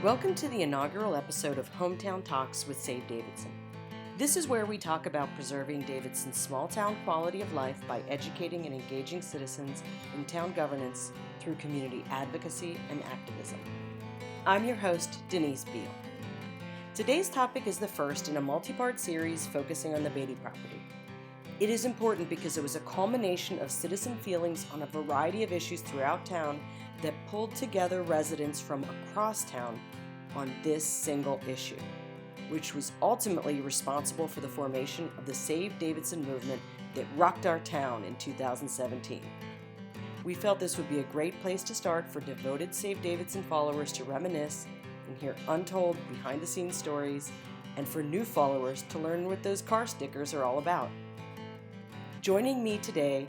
Welcome to the inaugural episode of Hometown Talks with Save Davidson. This is where we talk about preserving Davidson's small town quality of life by educating and engaging citizens in town governance through community advocacy and activism. I'm your host, Denise Beall. Today's topic is the first in a multi-part series focusing on the Beaty property. It is important because it was a culmination of citizen feelings on a variety of issues throughout town that pulled together residents from across town on this single issue, which was ultimately responsible for the formation of the Save Davidson movement that rocked our town in 2017. We felt this would be a great place to start for devoted Save Davidson followers to reminisce and hear untold behind-the-scenes stories, and for new followers to learn what those car stickers are all about. Joining me today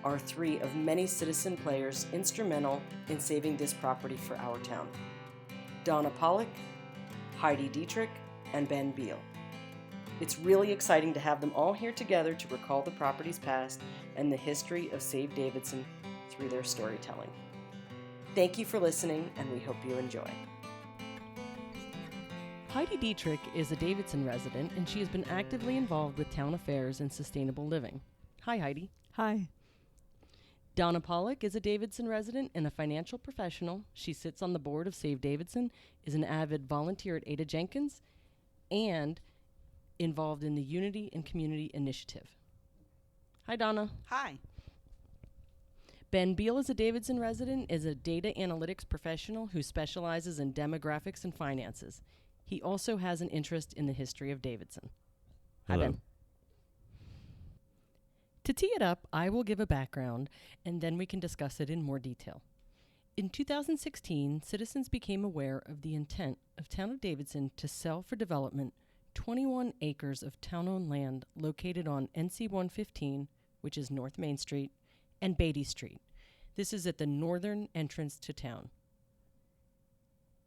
are three of many citizen players instrumental in saving this property for our town: Donna Pollack, Heidi Dietrich, and Beall. It's really exciting to have them all here together to recall the property's past and the history of Save Davidson through their storytelling. Thank you for listening, and we hope you enjoy. Heidi Dietrich is a Davidson resident, and she has been actively involved with town affairs and sustainable living. Hi, Heidi. Hi. Donna Pollack is a Davidson resident and a financial professional. She sits on the board of Save Davidson, is an avid volunteer at Ada Jenkins, and involved in the Unity and Community Initiative. Hi, Donna. Hi. Beall is a Davidson resident, is a data analytics professional who specializes in demographics and finances. He also has an interest in the history of Davidson. Hello. Hi, Ben. To tee it up, I will give a background, and then we can discuss it in more detail. In 2016, citizens became aware of the intent of Town of Davidson to sell for development 21 acres of town-owned land located on NC 115, which is North Main Street, and Beatty Street. This is at the northern entrance to town.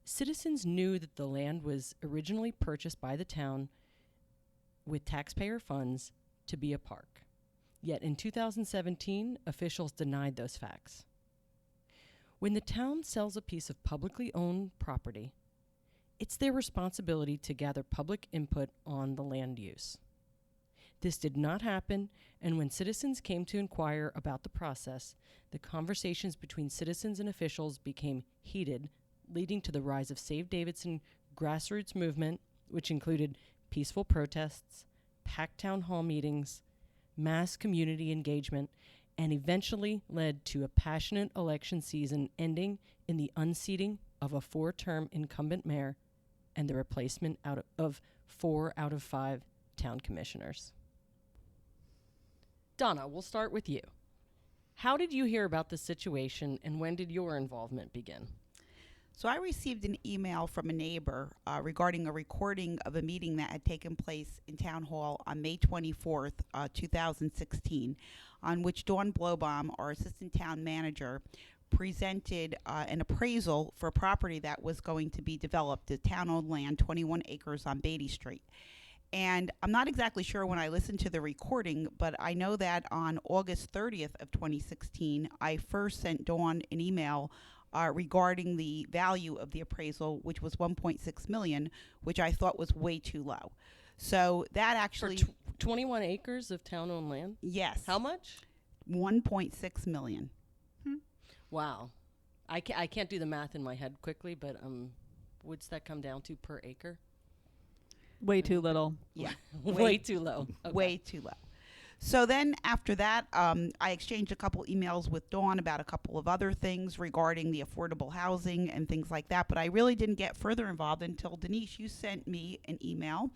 Citizens knew that the land was originally purchased by the town with taxpayer funds to be a park. Yet in 2017, officials denied those facts. When the town sells a piece of publicly owned property, it's their responsibility to gather public input on the land use. This did not happen, and when citizens came to inquire about the process, the conversations between citizens and officials became heated, leading to the rise of Save Davidson grassroots movement, which included peaceful protests, packed town hall meetings, mass community engagement, and eventually led to a passionate election season ending in the unseating of a 4-term incumbent mayor and the replacement of 4 out of 5 town commissioners. Donna, we'll start with you. How did you hear about the situation, and when did your involvement begin? So I received an email from a neighbor regarding a recording of a meeting that had taken place in Town Hall on May 24th, 2016, on which Dawn Blowbaum, our assistant town manager, presented an appraisal for a property that was going to be developed, the town-owned land, 21 acres on Beatty Street. And I'm not exactly sure when I listened to the recording, but I know that on August 30th of 2016, I first sent Dawn an email regarding the value of the appraisal, which was $1.6 million, which I thought was way too low. So that actually... For 21 acres of town-owned land? Yes. How much? $1.6 million. Wow. I can't do the math in my head quickly, but what's that come down to per acre? Way too little. Yeah. Way too low. Okay. Way too low. So then after that, I exchanged a couple emails with Dawn about a couple of other things regarding the affordable housing and things like that. But I really didn't get further involved until, Denise, you sent me an email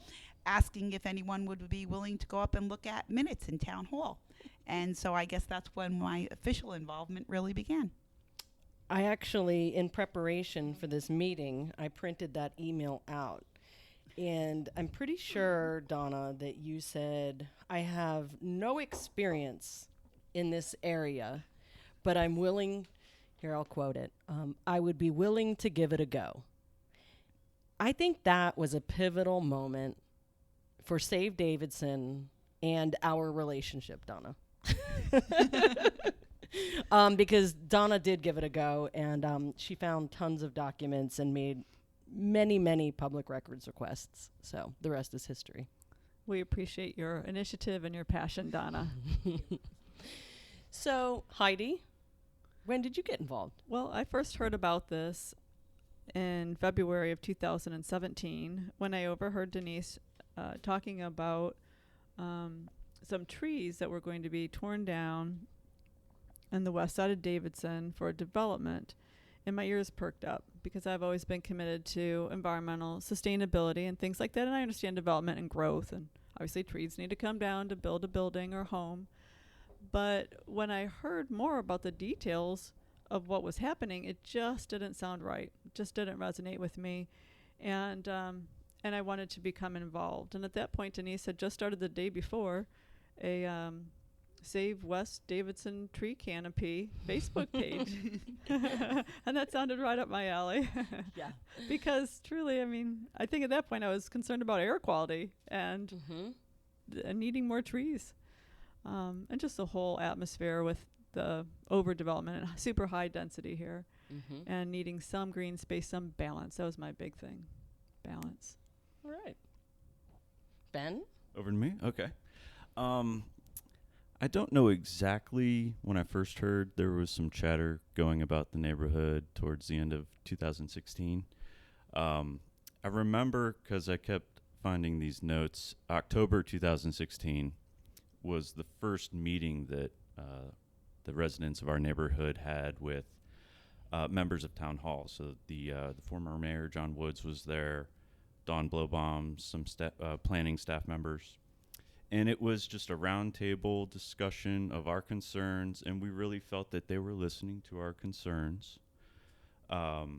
asking if anyone would be willing to go up and look at minutes in Town Hall. And so I guess that's when my official involvement really began. I actually, in preparation for this meeting, I printed that email out. And I'm pretty sure, Donna, that you said, I have no experience in this area, but I'm willing, here I'll quote it, I would be willing to give it a go. I think that was a pivotal moment for Save Davidson and our relationship, Donna. Because Donna did give it a go, and she found tons of documents and made many, many public records requests. So the rest is history. We appreciate your initiative and your passion, Donna. So, Heidi, when did you get involved? Well, I first heard about this in February of 2017 when I overheard Denise talking about some trees that were going to be torn down on the west side of Davidson for development. And my ears perked up because I've always been committed to environmental sustainability and things like that. And I understand development and growth. And obviously trees need to come down to build a building or home. But when I heard more about the details of what was happening, it just didn't sound right. It just didn't resonate with me. And I wanted to become involved. And at that point, Denise had just started the day before a Save West Davidson Tree Canopy Facebook page. And that sounded right up my alley. Yeah. Because truly, I mean, I think at that point I was concerned about air quality and needing more trees. And just the whole atmosphere with the overdevelopment and super high density here and needing some green space, some balance. That was my big thing. Balance. All right. Ben? Over to me? Okay. I don't know exactly when I first heard. There was some chatter going about the neighborhood towards the end of 2016. I remember because I kept finding these notes. October 2016 was the first meeting that the residents of our neighborhood had with members of town hall. So the former mayor, John Woods, was there, Dawn Blowbaum, some planning staff members. And it was just a roundtable discussion of our concerns, and we really felt that they were listening to our concerns. After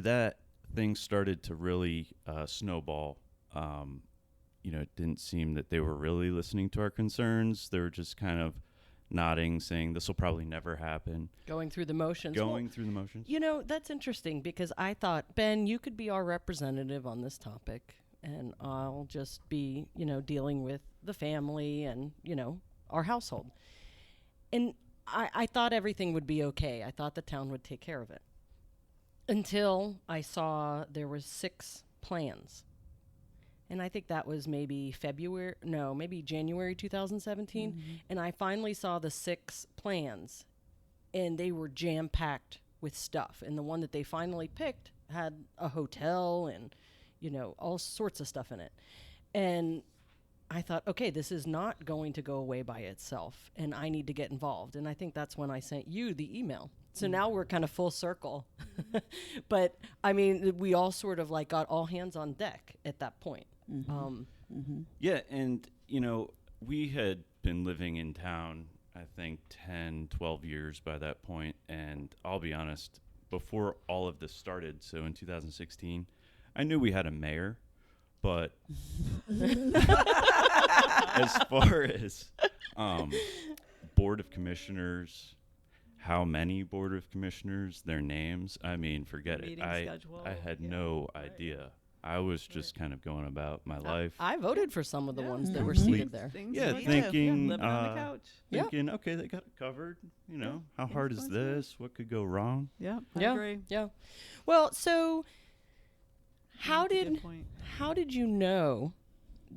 that, things started to really snowball. It didn't seem that they were really listening to our concerns. They were just kind of nodding, saying this will probably never happen. Going through the motions. Through the motions. You know, that's interesting because I thought, Ben, you could be our representative on this topic. And I'll just be, dealing with the family and, our household. And I thought everything would be okay. I thought the town would take care of it. Until I saw there were 6 plans. And I think that was maybe January 2017. And I finally saw the 6 plans. And they were jam-packed with stuff. And the one that they finally picked had a hotel and all sorts of stuff in it. And I thought, okay, this is not going to go away by itself, and I need to get involved. And I think that's when I sent you the email. So now we're kind of full circle. But, I mean, we all sort of got all hands on deck at that point. Yeah, and, we had been living in town, I think, 10, 12 years by that point. And I'll be honest, before all of this started, so in 2016, I knew we had a mayor, but as far as board of commissioners, how many board of commissioners, their names, I mean, forget it. I had no idea. I was just kind of going about my life. I voted for some of the ones that were seated there. Thinking, living on the couch. Thinking, okay, they got it covered. How hard is this? What could go wrong? Yeah, I agree. Yeah. Well, so how did you know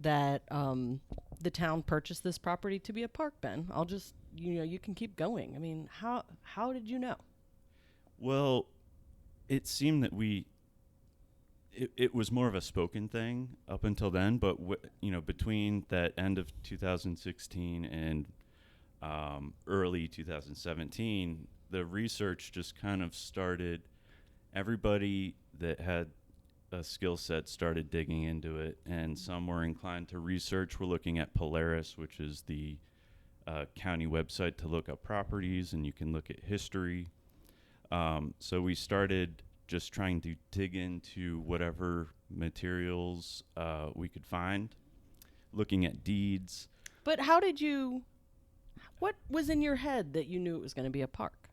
that the town purchased this property to be a park, Ben? I'll just, you can keep going. I mean, how did you know? Well, it seemed that it was more of a spoken thing up until then, but between that end of 2016 and early 2017, the research just kind of started. Everybody that had a skill set started digging into it, and some were inclined to research. We're looking at Polaris, which is the county website to look up properties, and you can look at history. So we started just trying to dig into whatever materials we could find, looking at deeds. But what was in your head that you knew it was going to be a park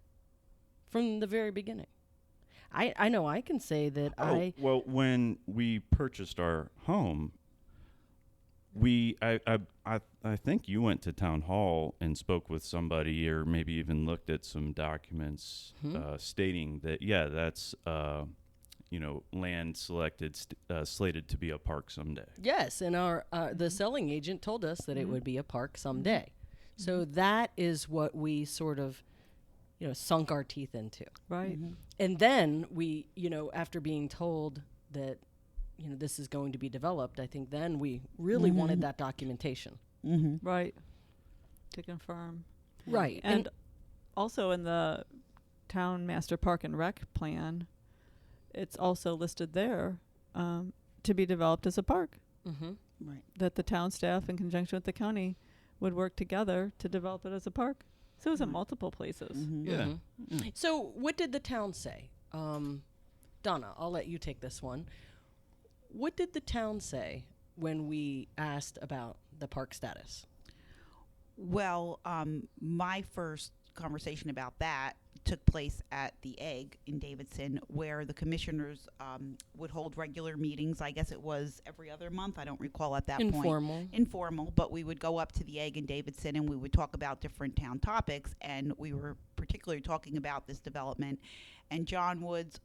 from the very beginning? I know I can say that Well, when we purchased our home, I think you went to town hall and spoke with somebody, or maybe even looked at some documents stating that that's land slated to be a park someday. Yes, and our the selling agent told us that it would be a park someday. So that is what we sort of, sunk our teeth into. Right. And then we, after being told that, this is going to be developed, I think then we really wanted that documentation. Right. To confirm. Right. And also in the town master park and rec plan, it's also listed there to be developed as a park. Right. That the town staff, in conjunction with the county, would work together to develop it as a park. So it was in multiple places. Yeah. So what did the town say? Donna, I'll let you take this one. What did the town say when we asked about the park status? Well, my first conversation about that took place at the Egg in Davidson, where the commissioners would hold regular meetings. I guess it was every other month. I don't recall at that point. Informal, but we would go up to the Egg in Davidson and we would talk about different town topics, and we were particularly talking about this development. And John Woods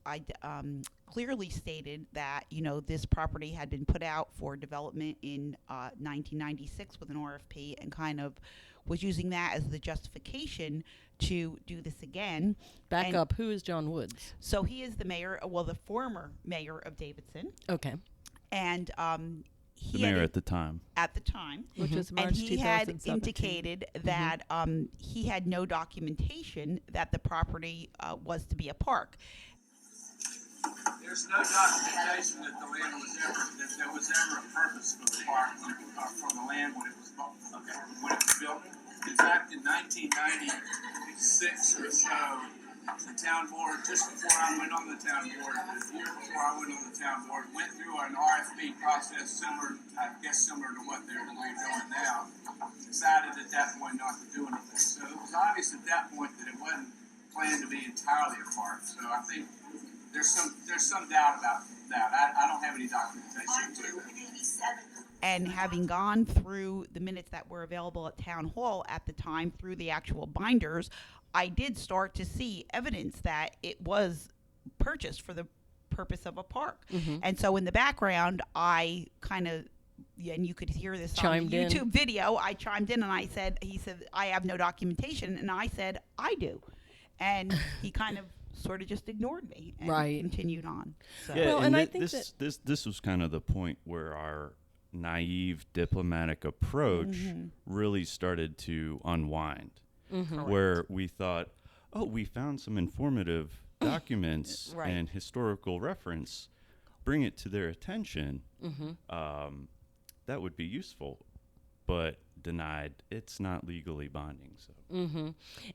clearly stated that, this property had been put out for development in 1996 with an RFP, and kind of was using that as the justification to do this again. Back up, who is John Woods? So he is the mayor, the former mayor of Davidson. Okay. And The mayor at the time. Which is March and he had 2017. indicated that he had no documentation that the property was to be a park. There's no documentation that the land was that there was ever a purpose for the park for the land when it was built. In fact, in 1996 or so, the town board, just before I went on the town board, a year before I went on the town board, went through an RFP process similar to what we're doing now. Decided at that point not to do anything. So it was obvious at that point that it wasn't planned to be entirely a park. So I think there's some doubt about that. I don't have any documentation to it. And having gone through the minutes that were available at town hall at the time through the actual binders, I did start to see evidence that it was purchased for the purpose of a park. And so in the background, I kind of, and you could hear this on the YouTube video, I chimed in and he said, I have no documentation. And I said, I do. And he kind of sort of just ignored me and continued on. So. Yeah, well, and I think this was kind of the point where our naive diplomatic approach really started to unwind, where we thought, we found some informative documents and historical reference, bring it to their attention, that would be useful, but denied. It's not legally binding. So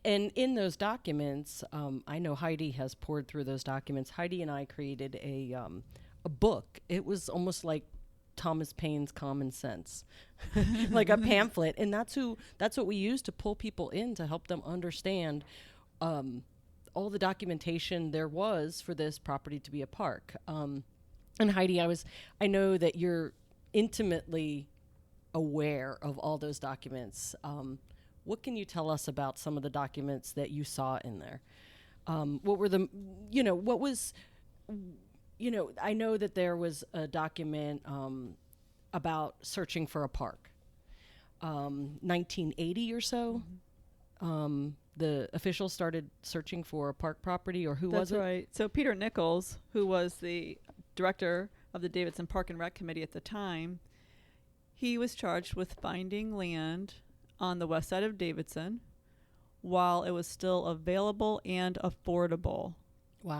and in those documents, I know Heidi has poured through those documents. Heidi and I created a book. It was almost like Thomas Paine's Common Sense, like a pamphlet, and that's what we use to pull people in to help them understand all the documentation there was for this property to be a park. And Heidi, I know that you're intimately aware of all those documents. What can you tell us about some of the documents that you saw in there? What were the, what was, I know that there was a document about searching for a park. 1980 or so, the officials started searching for a park property, or who was it? That's right. So Peter Nichols, who was the director of the Davidson Park and Rec Committee at the time, he was charged with finding land on the west side of Davidson while it was still available and affordable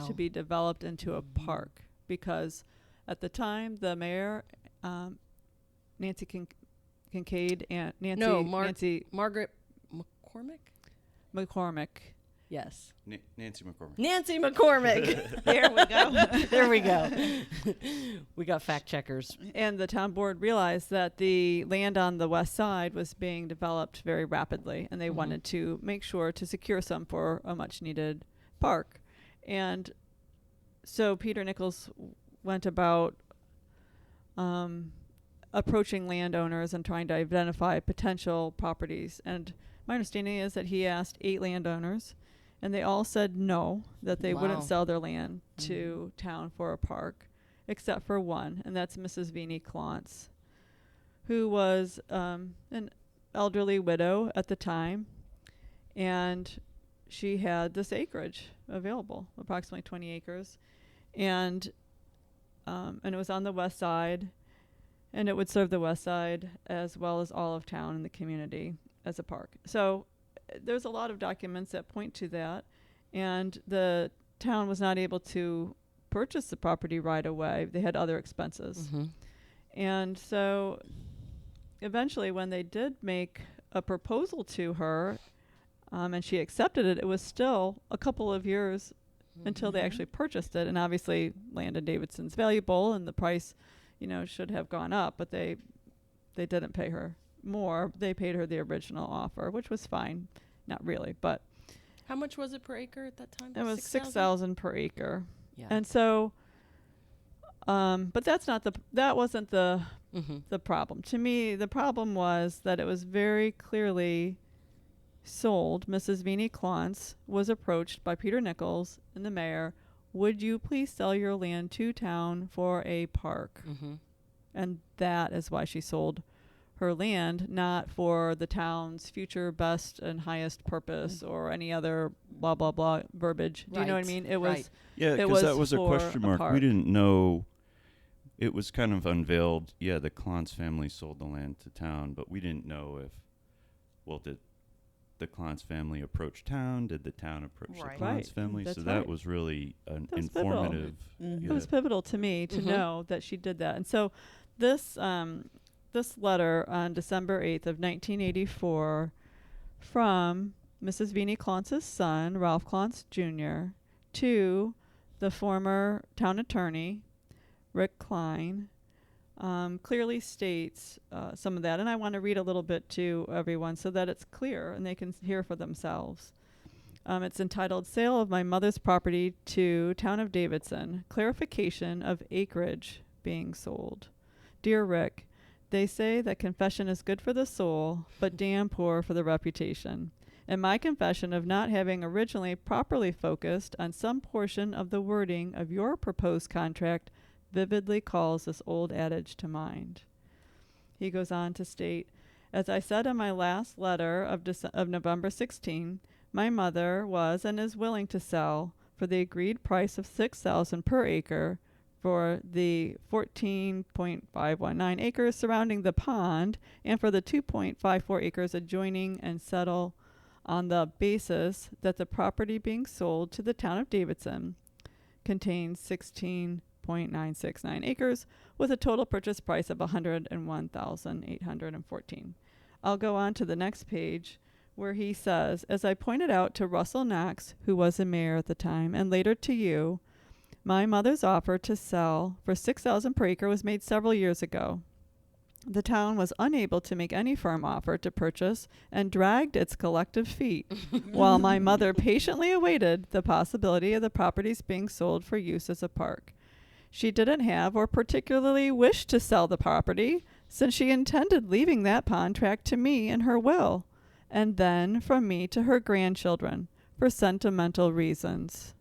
to be developed into a park. Because at the time, the mayor, Nancy Kincaid, and Margaret McCormick. Yes. Nancy McCormick. Nancy McCormick. There we go. There we go. We got fact checkers. And the town board realized that the land on the west side was being developed very rapidly, and they wanted to make sure to secure some for a much needed park. And so Peter Nichols went about approaching landowners and trying to identify potential properties. And my understanding is that he asked 8 landowners, and they all said no, that they wouldn't Wow. sell their land to town for a park, except for one, and that's Mrs. Beanie Clontz, who was an elderly widow at the time, and she had this acreage available, approximately 20 acres, and it was on the west side, and it would serve the west side as well as all of town and the community as a park. So there's a lot of documents that point to that, and the town was not able to purchase the property right away. They had other expenses. Mm-hmm. And so eventually when they did make a proposal to her, and she accepted it, it was still a couple of years until they actually purchased it. And obviously land in Davidson's valuable, and the price, should have gone up, but they didn't pay her more. They paid her the original offer, which was fine. Not really, but How much was it per acre at that time? it was 6,000? $6,000 per acre. Yeah. And so, but that wasn't the Mm-hmm. problem. To me, the problem was that it was very clearly sold. Mrs. Beanie Clontz was approached by Peter Nichols and the mayor. Would you please sell your land to town for a park? Mm-hmm. And that is why she sold her land, not for the town's future best and highest purpose or any other blah, blah, blah verbiage. Do you know what I Right, mean? It right. was Yeah, It because that was was a for question a mark. park. We didn't know. It was kind of unveiled. Yeah, the Clontz family sold the land to town, but we didn't know did the Clontz family approach town? Did the town approach Right. the Clontz Right. family? That's So that right. was really an That was pivotal. informative. Mhm. It was pivotal to me to Mhm. know that she did that. And so this this letter on December 8th of 1984 from Mrs. Beanie Clontz's son, Ralph Clontz Jr., to the former town attorney, Rick Klein, clearly states some of that. And I want to read a little bit to everyone so that it's clear and they can hear for themselves. It's entitled Sale of My Mother's Property to Town of Davidson. Clarification of acreage being sold. Dear Rick, they say that confession is good for the soul, but damn poor for the reputation. And my confession of not having originally properly focused on some portion of the wording of your proposed contract vividly calls this old adage to mind. He goes on to state, as I said in my last letter of November 16, my mother was and is willing to sell for the agreed price of $6,000 per acre for the 14.519 acres surrounding the pond and for the 2.54 acres adjoining, and settle on the basis that the property being sold to the town of Davidson contains 16.969 acres with a total purchase price of $101,814. I'll go on to the next page where he says, as I pointed out to Russell Knox, who was the mayor at the time, and later to you, my mother's offer to sell for $6,000 per acre was made several years ago. The town was unable to make any firm offer to purchase and dragged its collective feet while my mother patiently awaited the possibility of the properties being sold for use as a park. She didn't have or particularly wished to sell the property since she intended leaving that contract to me in her will, and then from me to her grandchildren for sentimental reasons.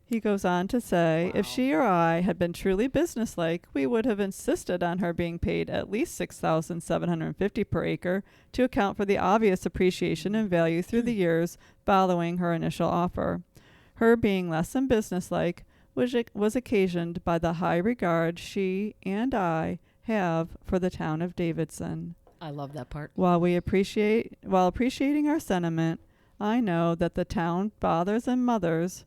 He goes on to say, if she or I had been truly businesslike, we would have insisted on her being paid at least $6,750 per acre to account for the obvious appreciation in value through the years following her initial offer. Her being less than businesslike was occasioned by the high regard she and I have for the town of Davidson. I love that part. While appreciating our sentiment, I know that the town fathers and mothers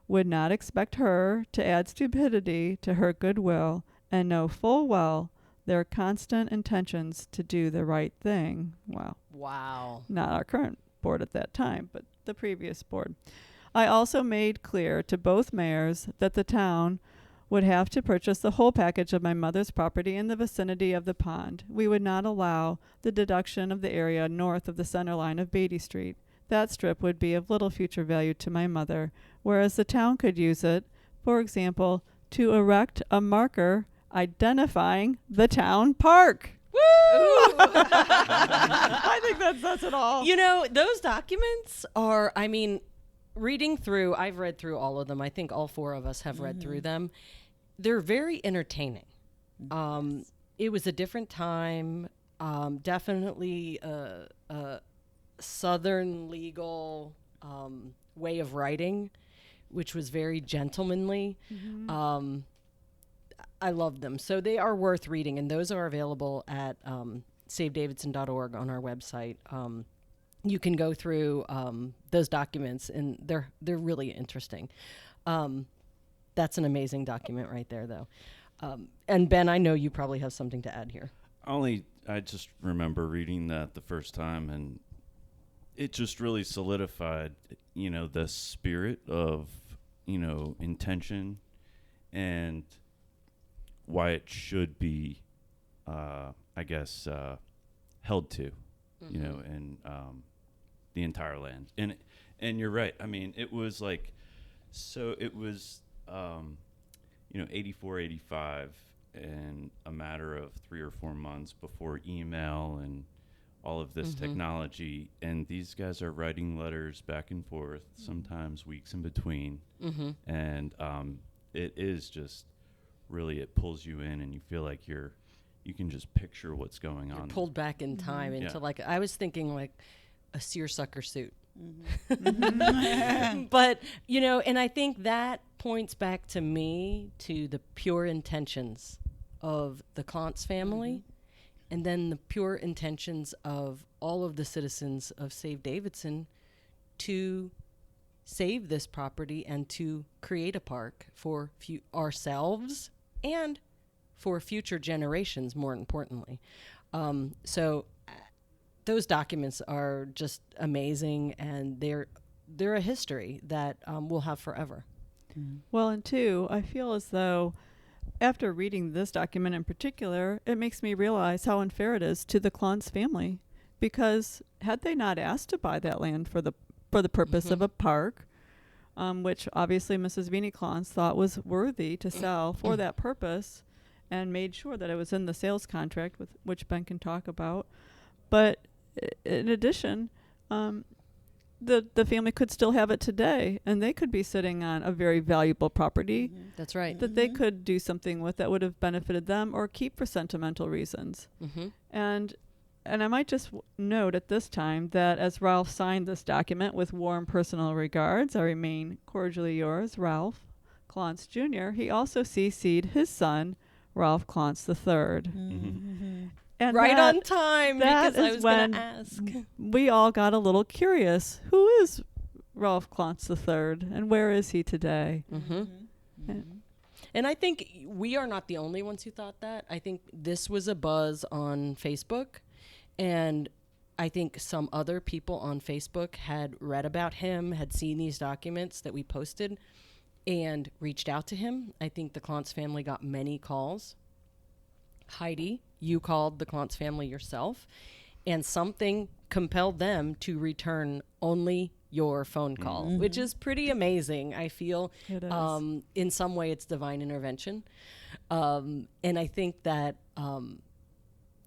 would not expect her to add stupidity to her goodwill, and know full well their constant intentions to do the right thing. Wow. Not our current board at that time, but the previous board. I also made clear to both mayors that the town would have to purchase the whole package of my mother's property in the vicinity of the pond. We would not allow the deduction of the area north of the center line of Beaty Street. That strip would be of little future value to my mother, whereas the town could use it, for example, to erect a marker identifying the town park. Woo! I think that says it all. You know, those documents are, I mean, reading through, I've read through all of them. I think all four of us have read through them. They're very entertaining. It was a different time, definitely a Southern legal way of writing, which was very gentlemanly. I love them. So they are worth reading, and those are available at savedavidson.org on our website. You can go through those documents, and they're really interesting. That's an amazing document right there, though. And Ben, I know you probably have something to add here. I just remember reading that the first time, and it just really solidified, the spirit of, intention and why it should be, held to, and the entire land. And you're right. I mean, it was like, so it was, 84, 85, and a matter of 3 or 4 months before email and all of this technology. And these guys are writing letters back and forth, sometimes weeks in between. And it is just really, it pulls you in, and you feel like you can just picture what's going on. You're pulled back in time into I was thinking like a seersucker suit. But, and I think that points back to me to the pure intentions of the Clontz family, and then the pure intentions of all of the citizens of Save Davidson to save this property and to create a park for ourselves and for future generations, more importantly. So those documents are just amazing, and they're a history that we'll have forever. Well, and two, I feel as though after reading this document in particular, it makes me realize how unfair it is to the Clontz family, because had they not asked to buy that land for the purpose of a park, which obviously Mrs. Beanie Clontz thought was worthy to sell for that purpose, and made sure that it was in the sales contract, with which Ben can talk about. But in addition, the family could still have it today, and they could be sitting on a very valuable property. That's right. That they could do something with that would have benefited them, or keep for sentimental reasons. And I might just note at this time that as Ralph signed this document with warm personal regards, I remain cordially yours, Ralph Clontz Jr., he also CC'd his son, Ralph Clontz III. And right on time, because I was going to ask. We all got a little curious. Who is Ralph Clontz III, and where is he today? And I think we are not the only ones who thought that. I think this was a buzz on Facebook, and I think some other people on Facebook had read about him, had seen these documents that we posted, and reached out to him. I think the Clontz family got many calls. Heidi, you called the Clontz family yourself, and something compelled them to return only your phone call, which is pretty amazing. I feel It is. In some way it's divine intervention. And I think that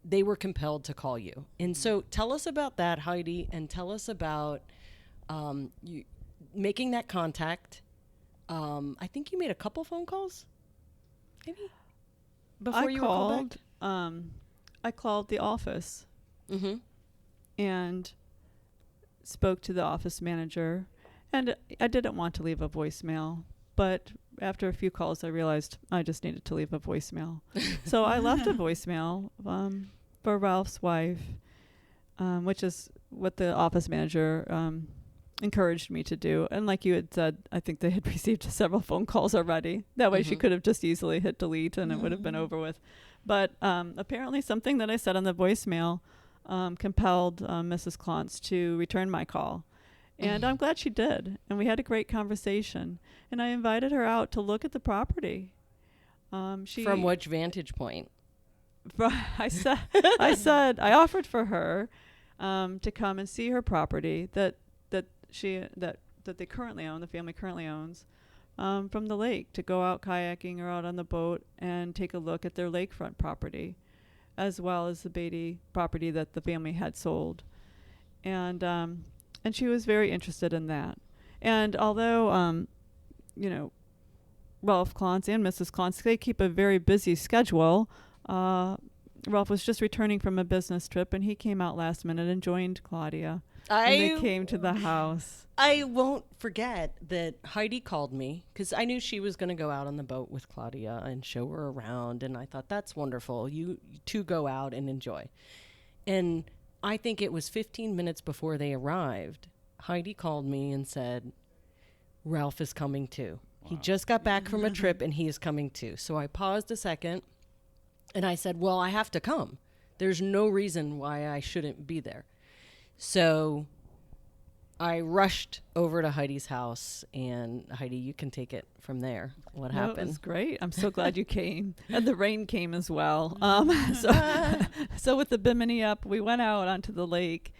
they were compelled to call you. And so tell us about that, Heidi, and tell us about you making that contact. I think you made a couple phone calls, maybe? Before you were called back? I called the office Mm-hmm. and spoke to the office manager, and I didn't want to leave a voicemail, but after a few calls I realized I just needed to leave a voicemail. So I left a voicemail for Ralph's wife, which is what the office manager encouraged me to do. And like you had said, I think they had received several phone calls already. That way she could have just easily hit delete and it would have been over with. But apparently something that I said on the voicemail compelled Mrs. Clontz to return my call. And I'm glad she did. And we had a great conversation. And I invited her out to look at the property. From which vantage point? I said I offered for her to come and see her property that they currently own, the family currently owns, from the lake to go out kayaking or out on the boat and take a look at their lakefront property, as well as the Beaty property that the family had sold. And she was very interested in that. And although, Ralph Klontz and Mrs. Klontz, they keep a very busy schedule. Ralph was just returning from a business trip, and he came out last minute and joined Claudia. And they came to the house. I won't forget that Heidi called me because I knew she was going to go out on the boat with Claudia and show her around. And I thought, that's wonderful. You two go out and enjoy. And I think it was 15 minutes before they arrived, Heidi called me and said, Ralph is coming too. Wow. He just got back from a trip and he is coming too. So I paused a second and I said, well, I have to come. There's no reason why I shouldn't be there. So I rushed over to Heidi's house, and Heidi, you can take it from there. What happened? It was great. I'm so glad you came. And the rain came as well. So with the bimini up, we went out onto the lake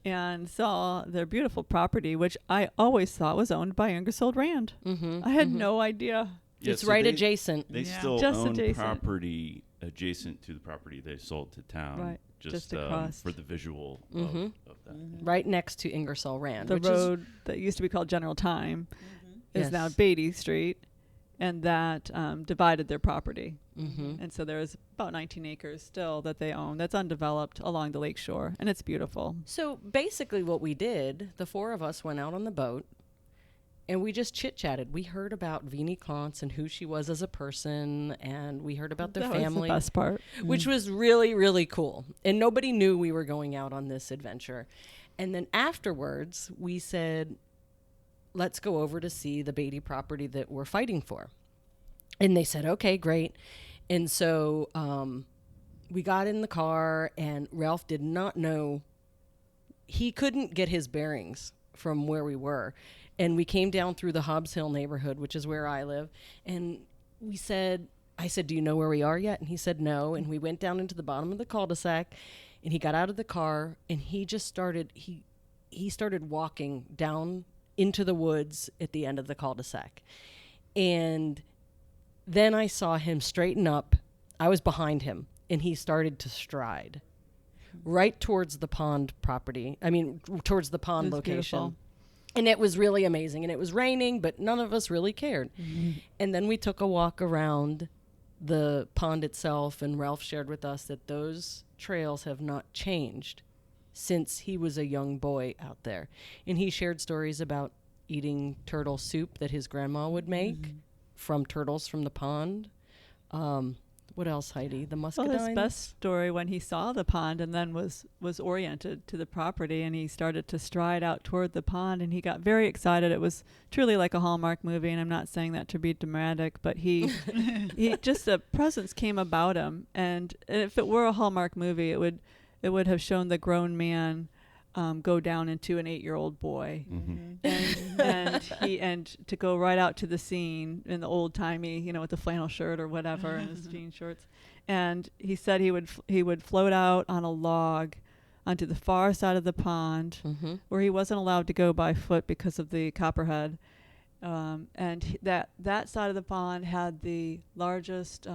and saw their beautiful property, which I always thought was owned by Ingersoll Rand. Mm-hmm, I had no idea. Yeah, it's so right adjacent. They still just own adjacent. property adjacent to the property they sold to town. Right. Just across. For the visual of that. Right next to Ingersoll Rand. The road that used to be called General Time is now Beatty Street, and that divided their property. Mm-hmm. And so there's about 19 acres still that they own that's undeveloped along the lake shore, and it's beautiful. So basically what we did, the four of us went out on the boat, and we just chit-chatted. We heard about Beanie Klontz and who she was as a person, and we heard about their family. That was the best part. Which was really, really cool. And nobody knew we were going out on this adventure. And then afterwards, we said, let's go over to see the Beatty property that we're fighting for. And they said, okay, great. And so we got in the car, and Ralph did not know. He couldn't get his bearings from where we were. And we came down through the Hobbs Hill neighborhood, which is where I live. And I said, do you know where we are yet? And he said, no. And we went down into the bottom of the cul-de-sac, and he got out of the car, and he just started, he started walking down into the woods at the end of the cul-de-sac. And then I saw him straighten up. I was behind him, and he started to stride right towards the pond property. Towards the pond location. Beautiful. And it was really amazing. And it was raining, but none of us really cared. Mm-hmm. And then we took a walk around the pond itself, and Ralph shared with us that those trails have not changed since he was a young boy out there. And he shared stories about eating turtle soup that his grandma would make from turtles from the pond. What else, Heidi? The muscadines? Well, his best story when he saw the pond and then was oriented to the property, and he started to stride out toward the pond, and he got very excited. It was truly like a Hallmark movie, and I'm not saying that to be dramatic, but he just a presence came about him. And if it were a Hallmark movie, it would have shown the grown man go down into an 8-year-old boy, and to go right out to the scene in the old timey, with the flannel shirt or whatever and his jean shorts. And he said he would float out on a log onto the far side of the pond where he wasn't allowed to go by foot because of the copperhead. And that side of the pond had the largest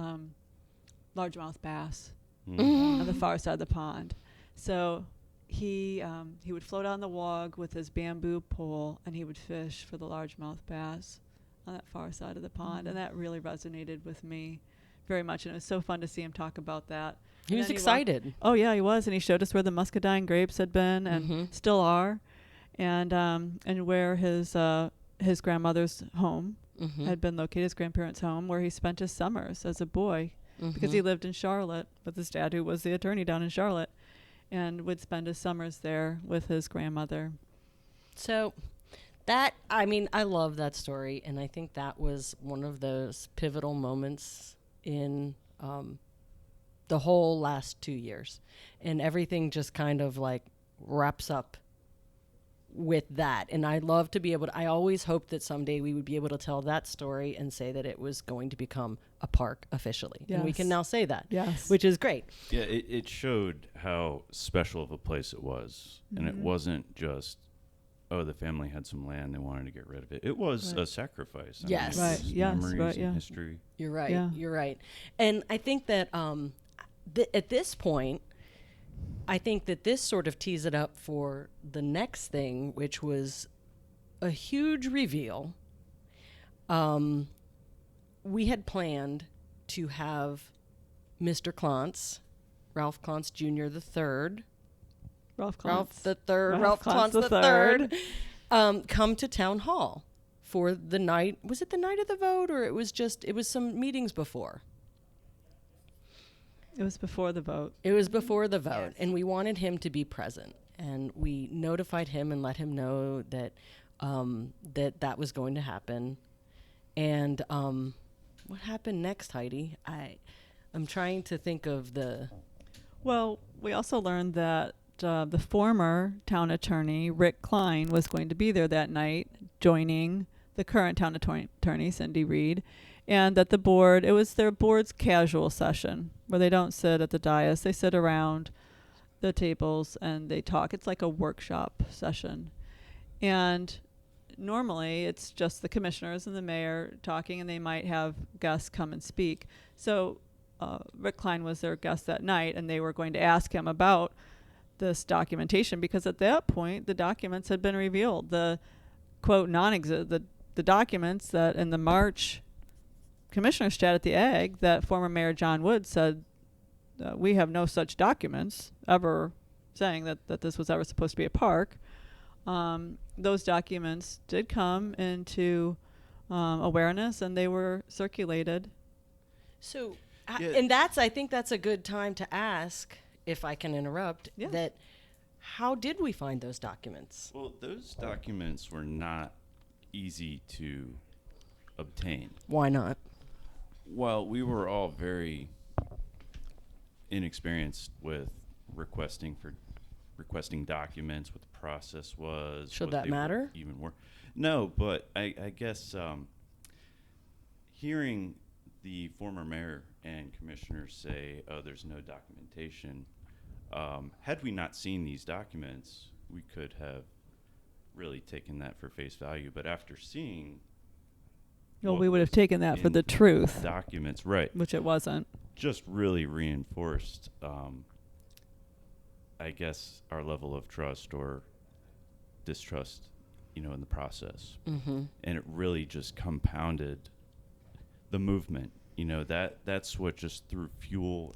largemouth bass on the far side of the pond. So he would float on the log with his bamboo pole, and he would fish for the largemouth bass on that far side of the pond. And that really resonated with me very much. And it was so fun to see him talk about that. He was excited. Oh, yeah, he was. And he showed us where the muscadine grapes had been and still are, and where his grandmother's home had been located, his grandparents' home, where he spent his summers as a boy because he lived in Charlotte with his dad, who was the attorney down in Charlotte, and would spend his summers there with his grandmother. So I love that story, and I think that was one of those pivotal moments in the whole last 2 years. And everything just kind of like wraps up with that. And I love to be able to, I always hoped that someday we would be able to tell that story and say that it was going to become a park officially. Yes. And we can now say that, which is great. Yeah, it showed how special of a place it was. And it wasn't just oh, the family had some land, they wanted to get rid of it. It was a sacrifice. I Yes. mean, it Right, was yes, memories right, and yeah. history. You're right. Yeah. You're right. And I think that at this point, I think that this sort of tees it up for the next thing, which was a huge reveal. We had planned to have Mr. Clontz, Ralph Clontz Jr. the third, Ralph Clontz the third, come to town hall for the night. Was it the night of the vote, or it was some meetings before? It was before the vote. It was before the vote, Yes. and we wanted him to be present. And we notified him and let him know that that was going to happen. And what happened next, Heidi? I'm trying to think of the... Well, we also learned that the former town attorney, Rick Klein, was going to be there that night, joining the current town attorney, Cindy Reed, and that the board, it was their board's casual session, where they don't sit at the dais, they sit around the tables and they talk. It's like a workshop session. And normally it's just the commissioners and the mayor talking, and they might have guests come and speak. So Rick Klein was their guest that night, and they were going to ask him about this documentation, because at that point the documents had been revealed. The quote the documents that in the March commissioners chat at the Ag, that former Mayor John Wood said, we have no such documents ever saying that this was ever supposed to be a park. Those documents did come into awareness, and they were circulated. So, Yeah. and I think that's a good time to ask, if I can interrupt, Yes. that how did we find those documents? Well, those documents were not easy to obtain. Why not? Well, we were all very inexperienced with requesting documents, what the process was. Should what that they matter? Even were. No, but I guess hearing the former mayor and commissioners say, oh, there's no documentation, had we not seen these documents, we could have really taken that for face value. But after seeing Well, what we would have was taken that for in the truth, documents, right, which it wasn't. just really reinforced, I guess, our level of trust or distrust, in the process. Mm-hmm. And it really just compounded the movement. That's what just threw fuel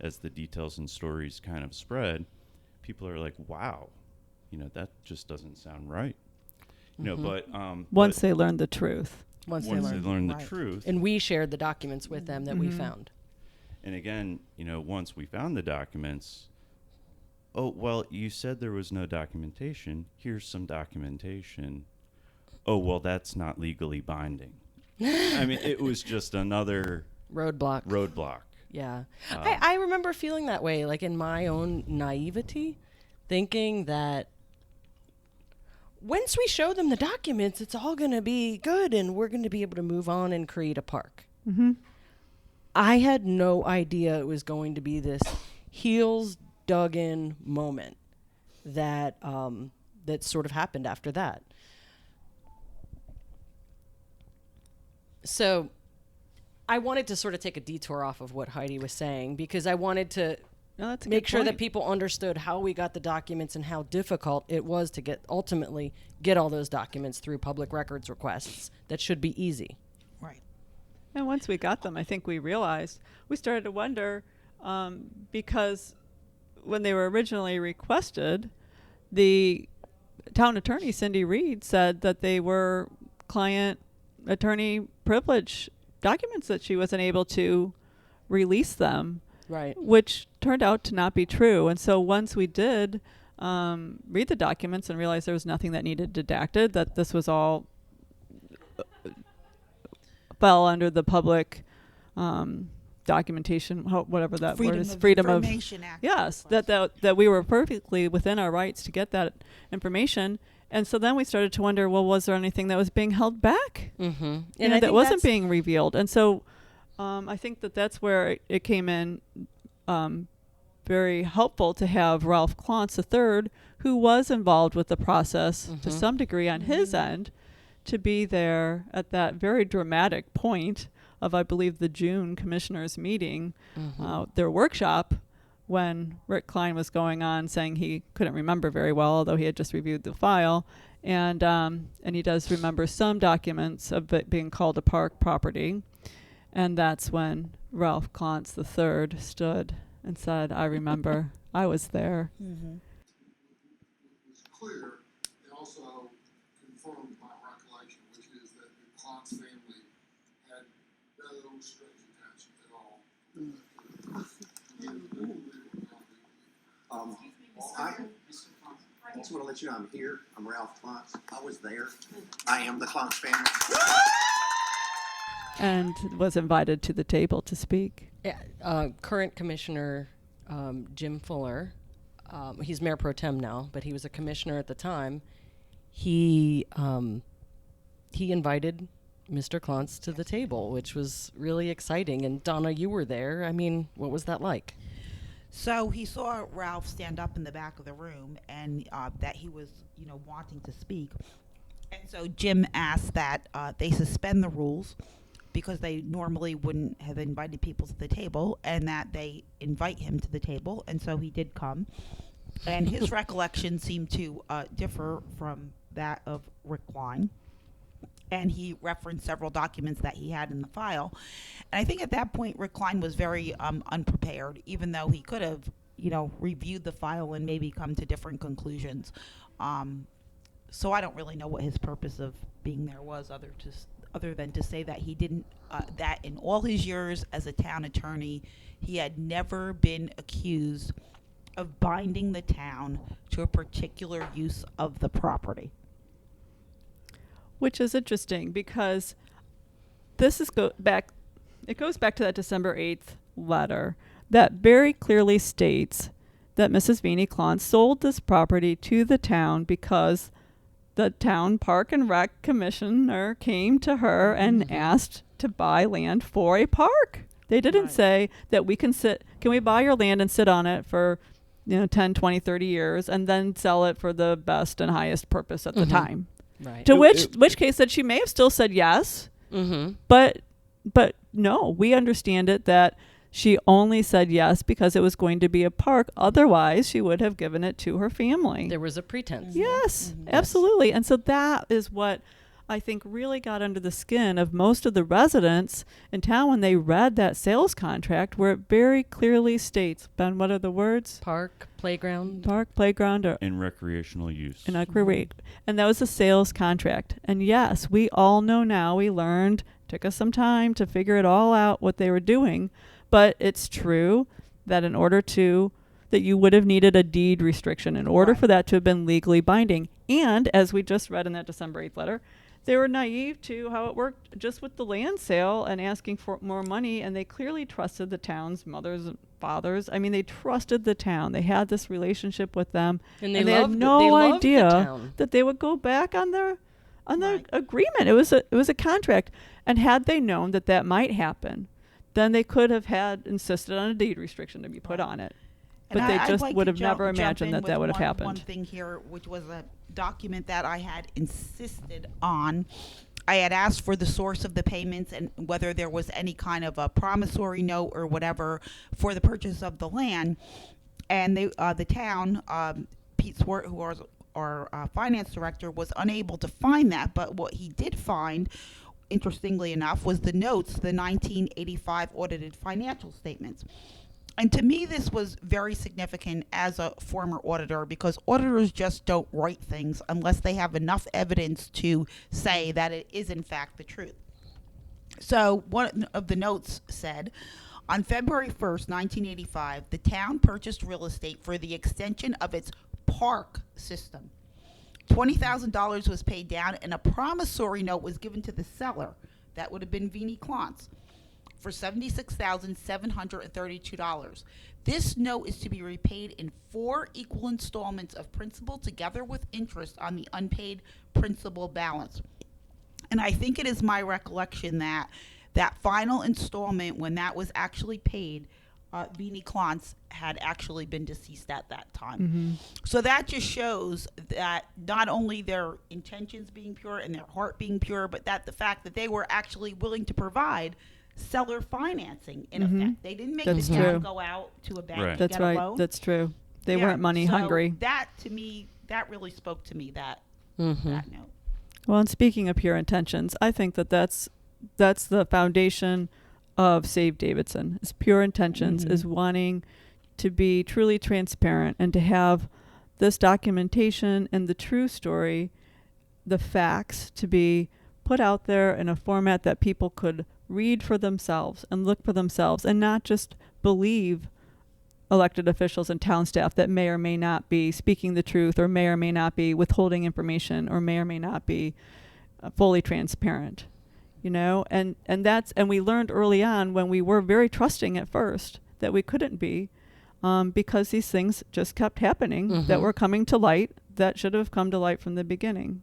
as the details and stories kind of spread. People are like, wow, that just doesn't sound right. But Once they learned the truth. Once once they they learned. learned the Right. truth, And we shared the documents with them that we found. and again, once we found the documents, oh, well, you said there was no documentation. Here's some documentation. Oh, well, that's not legally binding. I mean, it was just another Roadblock. Yeah. I remember feeling that way, like in my own naivety, thinking that once we show them the documents, it's all going to be good and we're going to be able to move on and create a park. Mm-hmm. I had no idea it was going to be this heels dug in moment that that sort of happened after that. So I wanted to sort of take a detour off of what Heidi was saying, because I wanted to No, that's a make good sure that point. people understood how we got the documents and how difficult it was to ultimately get all those documents through public records requests that should be easy. Right. And once we got them, I think we realized, we started to wonder, because when they were originally requested, the town attorney, Cindy Reed, said that they were client attorney privilege documents, that she wasn't able to release them, Right. which turned out to not be true. And so once we did read the documents and realized there was nothing that needed redacted, that this was all fell under the public documentation, whatever that word is, Freedom of Information Act. Yes, that we were perfectly within our rights to get that information. And so then we started to wonder, well, was there anything that was being held back? Mm-hmm. That wasn't being revealed? And so I think that's where it came in very helpful to have Ralph Klontz III, who was involved with the process to some degree on his end, to be there at that very dramatic point of, I believe, the June commissioners meeting, their workshop, when Rick Klein was going on saying he couldn't remember very well, although he had just reviewed the file. And he does remember some documents of it being called a park property. And that's when Ralph Klontz III stood and said, I remember, I was there. It was clear. They also confirmed my recollection, which is that the Klontz family had no strings attached at all. I just want to let you know I'm here. I'm Ralph Klontz. I was there. I am the Klontz family. And was invited to the table to speak. Current Commissioner Jim Fuller, he's Mayor Pro Tem now, but he was a commissioner at the time. He invited Mr. Klontz to the table, which was really exciting. And Donna, you were there. I mean, what was that like? So he saw Ralph stand up in the back of the room, and that he was, wanting to speak. And so Jim asked that they suspend the rules, because they normally wouldn't have invited people to the table, and that they invite him to the table. And so he did come. And his recollection seemed to differ from that of Rick Klein. And he referenced several documents that he had in the file. And I think at that point, Rick Klein was very unprepared, even though he could have, reviewed the file and maybe come to different conclusions. So I don't really know what his purpose of being there was, other than to say that he didn't, that in all his years as a town attorney, he had never been accused of binding the town to a particular use of the property. Which is interesting, because this goes back to that December 8th letter that very clearly states that Mrs. Beanie Klontz sold this property to the town because the town Park and Rec commissioner came to her and asked to buy land for a park. They didn't say that can we buy your land and sit on it for 10, 20, 30 years and then sell it for the best and highest purpose at the time. Right. To which case that she may have still said yes, but no, we understand it that she only said yes because it was going to be a park. Otherwise, she would have given it to her family. There was a pretense. Yes, absolutely. And so that is what I think really got under the skin of most of the residents in town when they read that sales contract, where it very clearly states, Ben, what are the words? Park, playground. Park, playground, or In recreational use. and that was a sales contract. And yes, we all know now, we learned, took us some time to figure it all out what they were doing. But it's true that that you would have needed a deed restriction in order for that to have been legally binding. And as we just read in that December 8th letter, they were naive to how it worked just with the land sale and asking for more money. And they clearly trusted the town's mothers and fathers. I mean, they trusted the town. They had this relationship with them. And they had no idea that they would go back on their agreement. It was a contract. And had they known that might happen, then they could have insisted on a deed restriction to be put on it. But And they I'd just like would to have never jump imagined in that would with have happened. One thing here, which was a document that I had insisted on. I had asked for the source of the payments and whether there was any kind of a promissory note or whatever for the purchase of the land. And the town, Pete Swart, who was our finance director, was unable to find that. But what he did find, interestingly enough, was the notes, the 1985 audited financial statements. And to me, this was very significant as a former auditor, because auditors just don't write things unless they have enough evidence to say that it is in fact the truth. So one of the notes said, on February 1st, 1985, the town purchased real estate for the extension of its park system. $20,000 was paid down, and a promissory note was given to the seller. That would have been Beanie Klontz, for $76,732. This note is to be repaid in 4 equal installments of principal together with interest on the unpaid principal balance. And I think it is my recollection that that final installment, when that was actually paid, Beanie Klontz had actually been deceased at that time. Mm-hmm. So that just shows that not only their intentions being pure and their heart being pure, but that the fact that they were actually willing to provide seller financing in Mhm. effect. They didn't make That's the town true. go out to a bank Right. and That's get a right. loan. That's true. They Yeah, weren't money so hungry. That to me, that really spoke to me. That Mm-hmm. that note. Well, and speaking of pure intentions, I think that that's the foundation of Save Davidson. Is pure intentions, Mhm. is wanting to be truly transparent and to have this documentation and the true story, the facts, to be put out there in a format that people could read for themselves and look for themselves, and not just believe elected officials and town staff that may or may not be speaking the truth, or may or may not be withholding information, or may or may not be fully transparent, you know. And we learned early on, when we were very trusting at first, that we couldn't be, because these things just kept happening that Mhm. were coming to light that should have come to light from the beginning.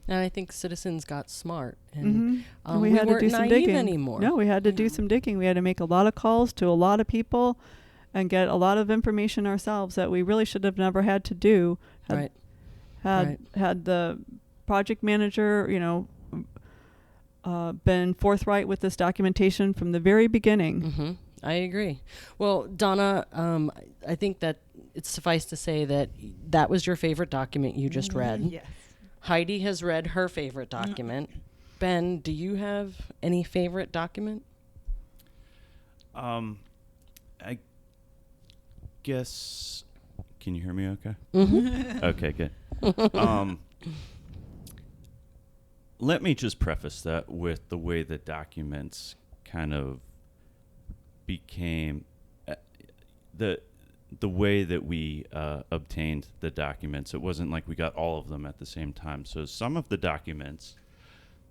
And I think citizens got smart, and Mm-hmm. um, we we had to weren't do some naive digging anymore. No, we had to do Yeah. some digging. We had to make a lot of calls to a lot of people and get a lot of information ourselves that we really should have never had to do. Right. Had the project manager, been forthright with this documentation from the very beginning. Mm-hmm. I agree. Well, Donna, I think that it's suffice to say that that was your favorite document you just read. Yes. Heidi has read her favorite document. Ben, do you have any favorite document? I guess. Can you hear me? Okay. Mm-hmm. Okay, good. Let me just preface that with the way the documents kind of became the way that we obtained the documents. It wasn't like we got all of them at the same time. So some of the documents,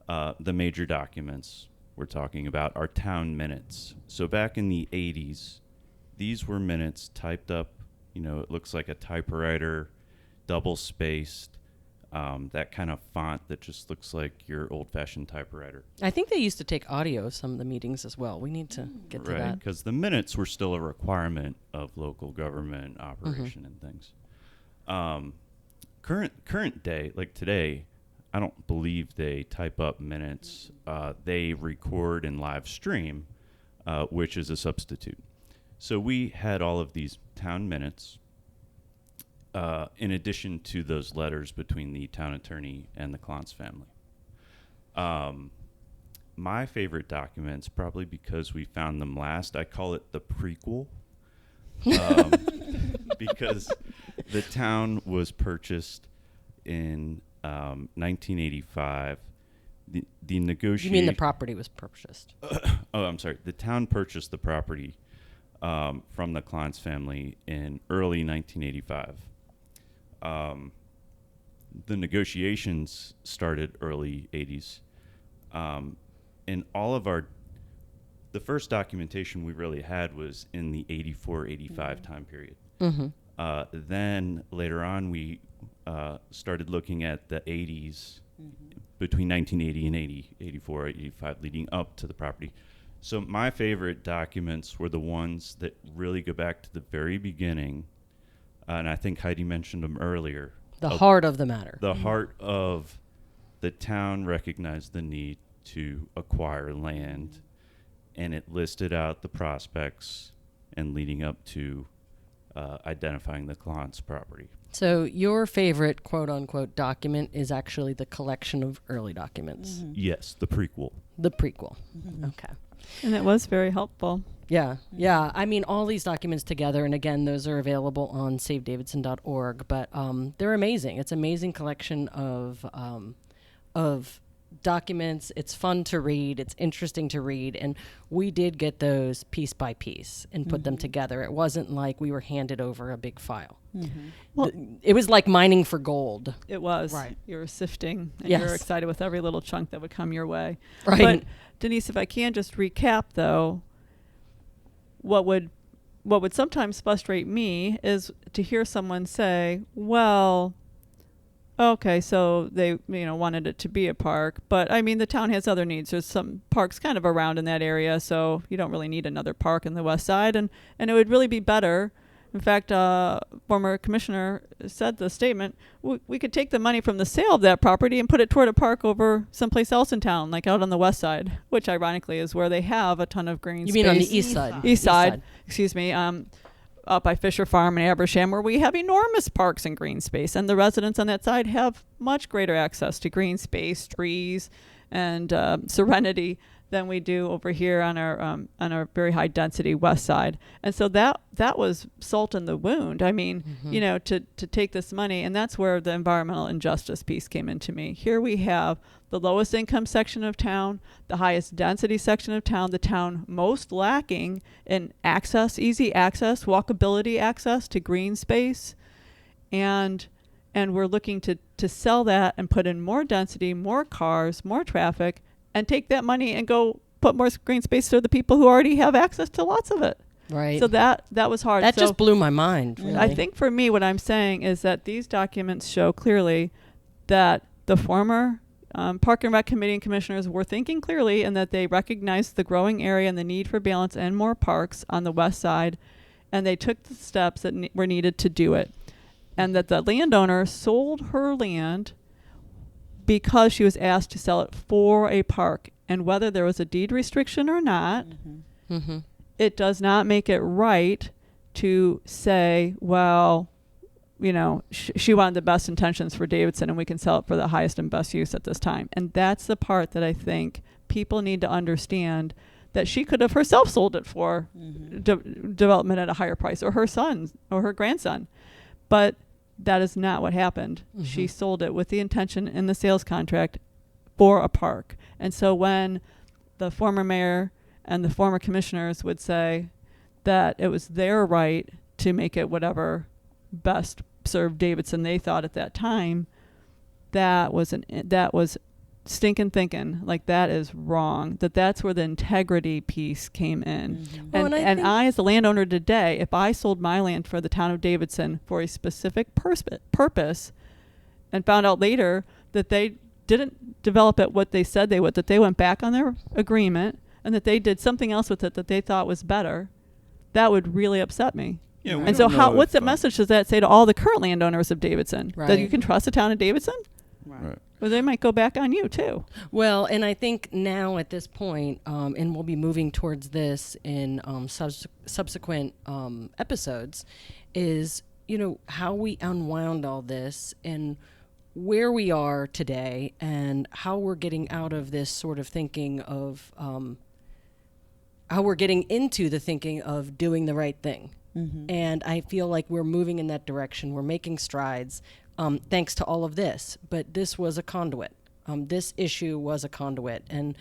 the major documents we're talking about, are town minutes. So back in the 80s, these were minutes typed up, it looks like a typewriter, double spaced, that kind of font that just looks like your old-fashioned typewriter. I think they used to take audio of some of the meetings as well. We need to get to Right, that. because the minutes were still a requirement of local government operation and things. Current day, like today, I don't believe they type up minutes. They record and live stream, which is a substitute. So we had all of these town minutes, in addition to those letters between the town attorney and the Klontz family. My favorite documents, probably because we found them last, I call it the prequel, because the town was purchased in 1985. The negotiation. You mean the property was purchased? Oh, I'm sorry. The town purchased the property from the Klontz family in early 1985. The negotiations started early 80s. And all of the first documentation we really had was in the 84-85 time period. Mm-hmm. Then later on, we started looking at the 80s, between 1980 and 84, 85, leading up to the property. So my favorite documents were the ones that really go back to the very beginning, and I think Heidi mentioned them earlier. The heart of the matter. The heart of the town recognized the need to acquire land, and it listed out the prospects and leading up to identifying the Klontz property. So your favorite quote-unquote document is actually the collection of early documents. Yes, the prequel. The prequel. Okay. And it was very helpful. Yeah, yeah. I mean, all these documents together, and again, those are available on savedavidson.org, but they're amazing. It's an amazing collection of documents. It's fun to read. It's interesting to read. And we did get those piece by piece and put them together. It wasn't like we were handed over a big file. Well, It was like mining for gold. it was. Right. You were sifting, and you were Yes. excited with every little chunk that would come your way. Right. But Denise, if I can just recap, though, what would sometimes frustrate me is to hear someone say, well, Okay, so they, wanted it to be a park, but I mean, the town has other needs. There's some parks kind of around in that area, so you don't really need another park in the west side, and it would really be better. In fact, former commissioner said the statement, we could take the money from the sale of that property and put it toward a park over someplace else in town, like out on the west side, which ironically is where they have a ton of green You space. mean on the east side? East side, excuse me. Up by Fisher Farm and Abersham, where we have enormous parks and green space, and the residents on that side have much greater access to green space, trees, and serenity than we do over here on our very high density west side. And so that was salt in the wound. I mean, to take this money, and that's where the environmental injustice piece came into me. Here we have the lowest income section of town, the highest density section of town, the town most lacking in access, easy access, walkability access to green space. And we're looking to sell that and put in more density, more cars, more traffic, and take that money and go put more green space to the people who already have access to lots of it. Right. So that was hard. That So just blew my mind. Really. I think for me, what I'm saying is that these documents show clearly that the former Park and Rec Committee and commissioners were thinking clearly, and that they recognized the growing area and the need for balance and more parks on the west side, and they took the steps that were needed to do it. And that the landowner sold her land because she was asked to sell it for a park. And whether there was a deed restriction or not, it does not make it right to say, well, she wanted the best intentions for Davidson, and we can sell it for the highest and best use at this time. And that's the part that I think people need to understand, that she could have herself sold it for development at a higher price, or her son or her grandson. But that is not what happened. She sold it with the intention in the sales contract for a park. And so when the former mayor and the former commissioners would say that it was their right to make it whatever best served Davidson they thought at that time, that was stinking thinking. Like, that is wrong. That's where the integrity piece came in. Well, and I, as a landowner today, if I sold my land for the town of Davidson for a specific purpose, and found out later that they didn't develop it what they said they would, that they went back on their agreement, and that they did something else with it that they thought was better, that would really upset me. Yeah, and so what's the message does that say to all the current landowners of Davidson? Right. That you can trust the town of Davidson? Right. Well, they might go back on you too. Well, and I think now at this point, and we'll be moving towards this in subsequent episodes, is, how we unwound all this and where we are today, and how we're getting out of this sort of thinking of, how we're getting into the thinking of doing the right thing. And I feel like we're moving in that direction. We're making strides. Thanks to all of this, but this was a conduit. This issue was a conduit. And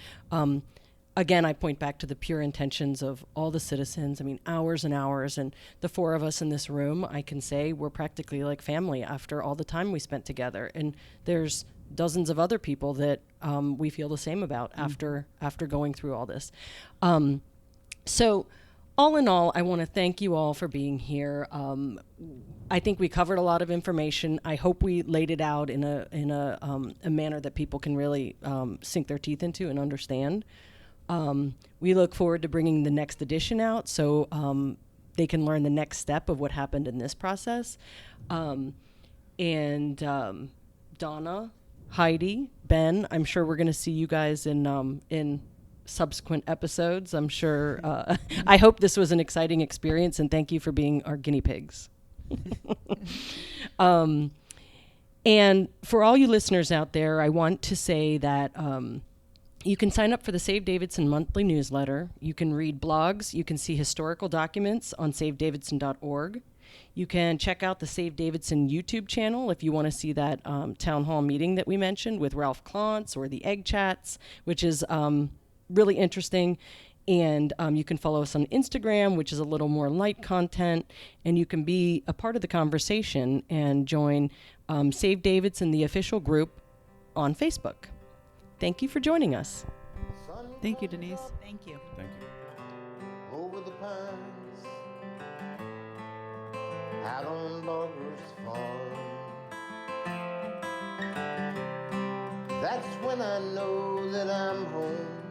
again, I point back to the pure intentions of all the citizens. I mean, hours and hours. And the four of us in this room, I can say we're practically like family after all the time we spent together. And there's dozens of other people that we feel the same about after going through all this. So all in all, I want to thank you all for being here. I think we covered a lot of information. I hope we laid it out in a manner that people can really sink their teeth into and understand. We look forward to bringing the next edition out, so they can learn the next step of what happened in this process. And Donna, Heidi, Ben, I'm sure we're going to see you guys in subsequent episodes. I'm sure. I hope this was an exciting experience, and thank you for being our guinea pigs. And for all you listeners out there, I want to say that you can sign up for the Save Davidson monthly newsletter. You can read blogs. You can see historical documents on savedavidson.org. You can check out the Save Davidson YouTube channel if you want to see that town hall meeting that we mentioned with Ralph Klontz, or the Egg Chats, which is really interesting. And you can follow us on Instagram, which is a little more light content, and you can be a part of the conversation and join Save Davidson, the official group, on Facebook. Thank you for joining us. Thank you, Denise. Thank you. Thank you. Over the pines, out on Lover's Farm, That's when I know that I'm home.